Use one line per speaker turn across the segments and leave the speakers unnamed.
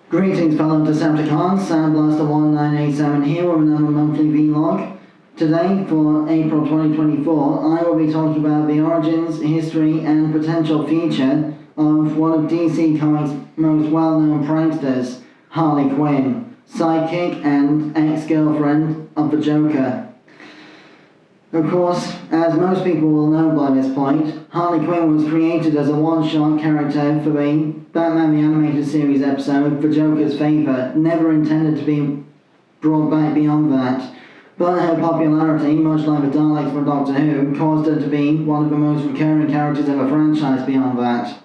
Greetings fellow Decepticons, SoundBlaster1987 here with another monthly vlog. Today, for April 2024, I will be talking about the origins, history and potential future of one of DC Comics' most well-known pranksters, Harley Quinn, sidekick and ex-girlfriend of the Joker. Of course, as most people will know by this point, Harley Quinn was created as a one-shot character for the Batman the Animated Series episode for Joker's favour, never intended to be brought back beyond that. But her popularity, much like the Daleks from Doctor Who, caused her to be one of the most recurring characters in the franchise beyond that.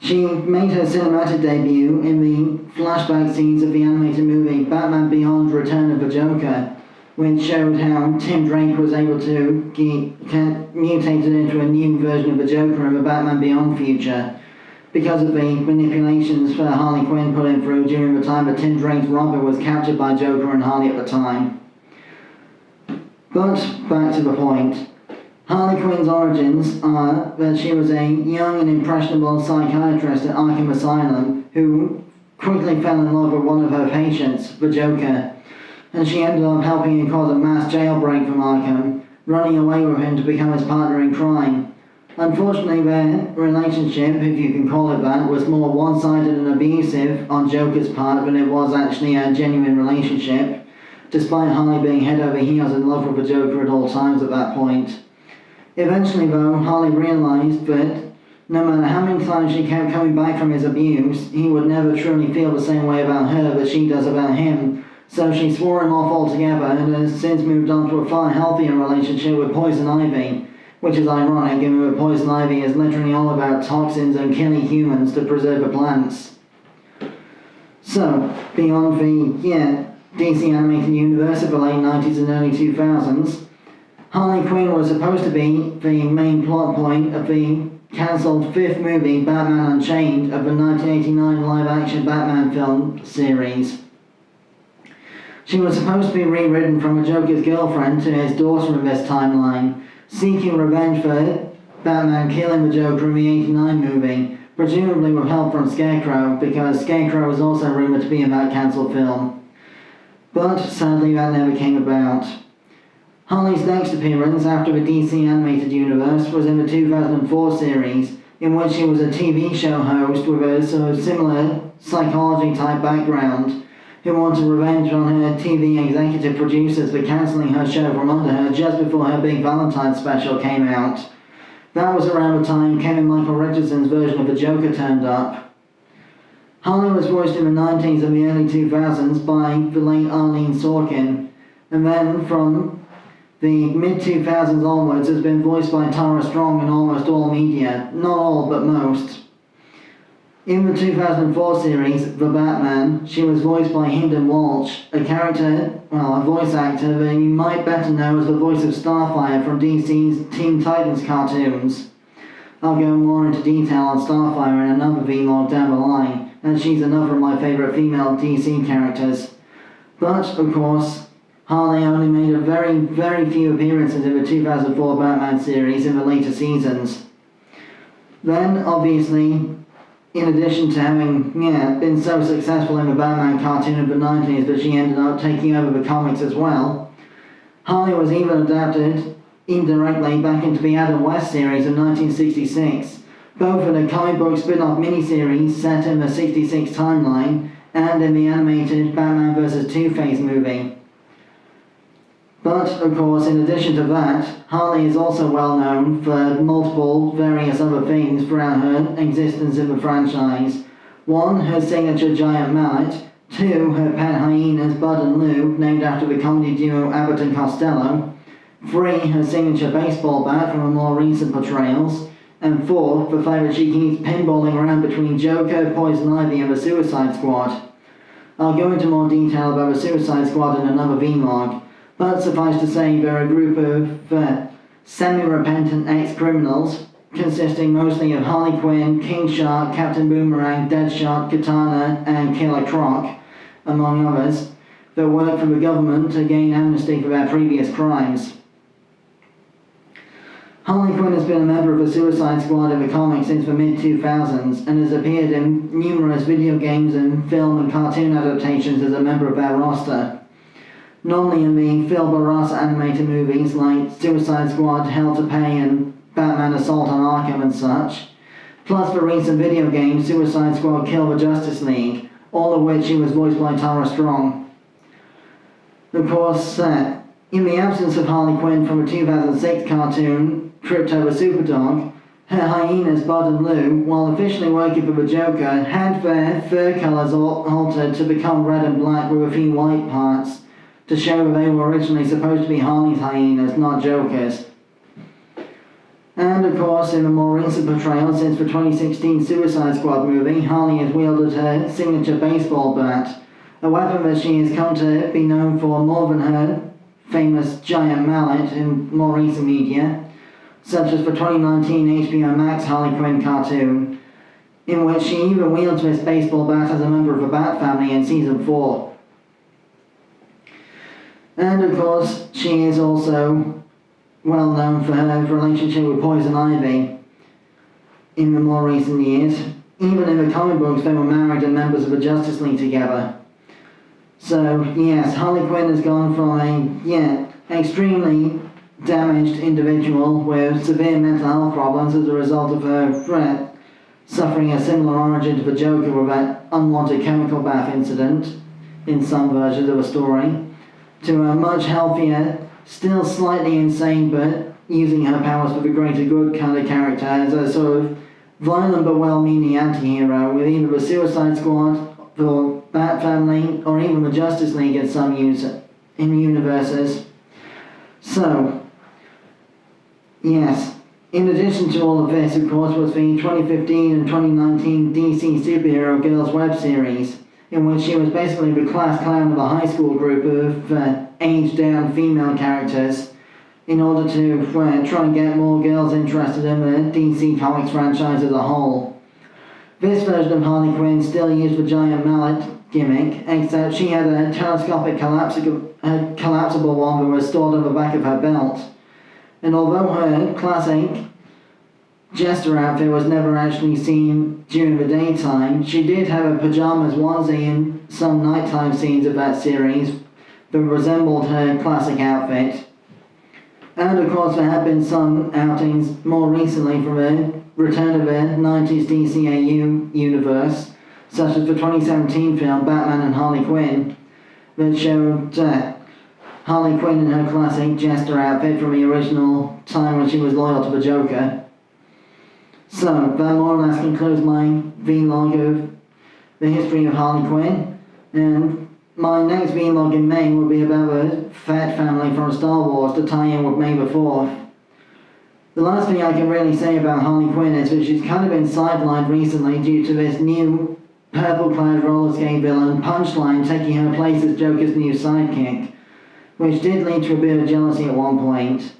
She made her cinematic debut in the flashback scenes of the animated movie Batman Beyond: Return of the Joker, which showed how Tim Drake was able to get mutated into a new version of the Joker in the Batman Beyond future, because of the manipulations that Harley Quinn put him through during the time that Tim Drake's Robin was captured by Joker and Harley at the time. But back to the point. Harley Quinn's origins are that she was a young and impressionable psychiatrist at Arkham Asylum who quickly fell in love with one of her patients, the Joker, and she ended up helping him cause a mass jailbreak from Arkham, running away with him to become his partner in crime. Unfortunately, their relationship, if you can call it that, was more one-sided and abusive on Joker's part than it was actually a genuine relationship, despite Harley being head over heels in love with the Joker at all times at that point. Eventually, though, Harley realised that no matter how many times she kept coming back from his abuse, he would never truly feel the same way about her that she does about him, so she swore him off altogether and has since moved on to a far healthier relationship with Poison Ivy, which is ironic given that Poison Ivy is literally all about toxins and killing humans to preserve the plants. So, beyond the DC animated universe of the late 90s and early 2000s, Harley Quinn was supposed to be the main plot point of the cancelled fifth movie Batman Unchained of the 1989 live-action Batman film series. She was supposed to be rewritten from a Joker's girlfriend to his daughter in this timeline, seeking revenge for Batman killing the Joker in the 89 movie, presumably with help from Scarecrow, because Scarecrow was also rumoured to be in that cancelled film. But sadly that never came about. Harley's next appearance after the DC animated universe was in the 2004 series, in which she was a TV show host with a sort of similar psychology-type background, who wanted revenge on her TV executive producers for cancelling her show from under her just before her big Valentine's special came out. That was around the time Kevin Michael Richardson's version of the Joker turned up. Harley was voiced in the 90s and the early 2000s by the late Arlene Sorkin, and then from the mid-2000s onwards has been voiced by Tara Strong in almost all media, not all but most. In the 2004 series, The Batman, she was voiced by Hynden Walsh, a voice actor that you might better know as the voice of Starfire from DC's Teen Titans cartoons. I'll go more into detail on Starfire in another vlog down the line, and she's another of my favourite female DC characters. But, of course, Harley only made a very, very few appearances in the 2004 Batman series in the later seasons. Then, obviously, in addition to having been so successful in the Batman cartoon of the 90s that she ended up taking over the comics as well, Harley was even adapted indirectly back into the Adam West series of 1966, both in a comic book spin-off miniseries set in the 66 timeline and in the animated Batman vs. Two-Face movie. But, of course, in addition to that, Harley is also well known for multiple various other things throughout her existence in the franchise. 1, her signature giant mallet. 2, her pet hyenas Bud and Lou, named after the comedy duo Abbott and Costello. 3, her signature baseball bat from her more recent portrayals. And 4, the fact that she keeps pinballing around between Joker, Poison Ivy and the Suicide Squad. I'll go into more detail about the Suicide Squad in another vlog. But suffice to say, they're a group of semi-repentant ex-criminals, consisting mostly of Harley Quinn, King Shark, Captain Boomerang, Deadshot, Katana, and Killer Croc, among others, that work for the government to gain amnesty for their previous crimes. Harley Quinn has been a member of the Suicide Squad in the comics since the mid-2000s and has appeared in numerous video games and film and cartoon adaptations as a member of their roster. Normally in the Phil Barras animated movies like Suicide Squad, Hell to Pay and Batman Assault on Arkham and such, plus the recent video game Suicide Squad Kill the Justice League, all of which she was voiced by Tara Strong. Of course, in the absence of Harley Quinn from the 2006 cartoon Crypto the Superdog, her hyenas Bud and Lou, while officially working for the Joker, had their fur colours altered to become red and black with a few white parts, to show that they were originally supposed to be Harley's hyenas, not Joker's. And of course, in the more recent portrayal since the 2016 Suicide Squad movie, Harley has wielded her signature baseball bat, a weapon that she has come to be known for more than her famous giant mallet in more recent media, such as the 2019 HBO Max Harley Quinn cartoon, in which she even wields this baseball bat as a member of the Bat family in Season 4. And of course, she is also well known for her relationship with Poison Ivy in the more recent years. Even in the comic books, they were married and members of the Justice League together. So, yes, Harley Quinn has gone from a, extremely damaged individual with severe mental health problems as a result of her suffering a similar origin to the Joker with that unwanted chemical bath incident in some versions of the story, to a much healthier, still slightly insane but using her powers for the greater good kind of character as a sort of violent but well-meaning anti-hero with either the Suicide Squad, the Bat Family, or even the Justice League in some universes. So, yes, in addition to all of this, of course, was the 2015 and 2019 DC Superhero Girls web series, in which she was basically the class clown of a high school group of aged-down female characters in order to try and get more girls interested in the DC Comics franchise as a whole. This version of Harley Quinn still used the giant mallet gimmick, except she had a telescopic collapsible one that was stored on the back of her belt. And although her classic jester outfit was never actually seen during the daytime, she did have a pajamas onesie in some nighttime scenes of that series that resembled her classic outfit. And of course there have been some outings more recently from the return of the 90s DCAU universe, such as the 2017 film Batman and Harley Quinn, that showed Harley Quinn in her classic jester outfit from the original time when she was loyal to the Joker. So, that more or less concludes my vlog of the history of Harley Quinn, and my next vlog in May will be about the Fett family from Star Wars to tie in with May the 4th. The last thing I can really say about Harley Quinn is that she's kind of been sidelined recently due to this new purple-clad roller skate villain, Punchline, taking her place as Joker's new sidekick, which did lead to a bit of jealousy at one point.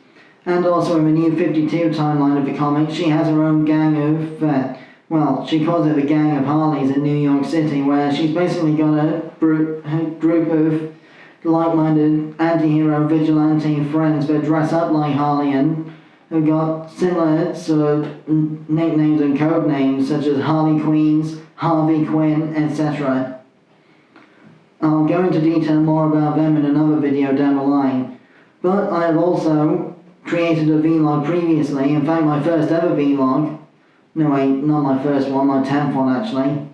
And also in the new 52 timeline of the comics, she has her own gang of, she calls it the Gang of Harleys in New York City, where she's basically got a group of like-minded anti-hero vigilante friends that dress up like Harley and have got similar sort of nicknames and code names such as Harley Queens, Harvey Quinn, etc. I'll go into detail more about them in another video down the line, but I have also created a vlog previously, in fact my first ever vlog, no wait, not my first one, my 10th one actually,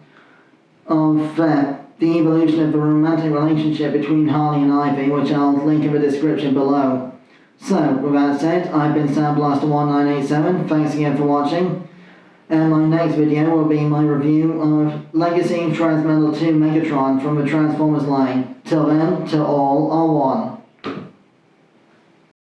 of the evolution of the romantic relationship between Harley and Ivy, which I'll link in the description below. So, with that said, I've been SoundBlaster1987, thanks again for watching, and my next video will be my review of Legacy Transmetal 2 Megatron from the Transformers line. Till then, to all are one.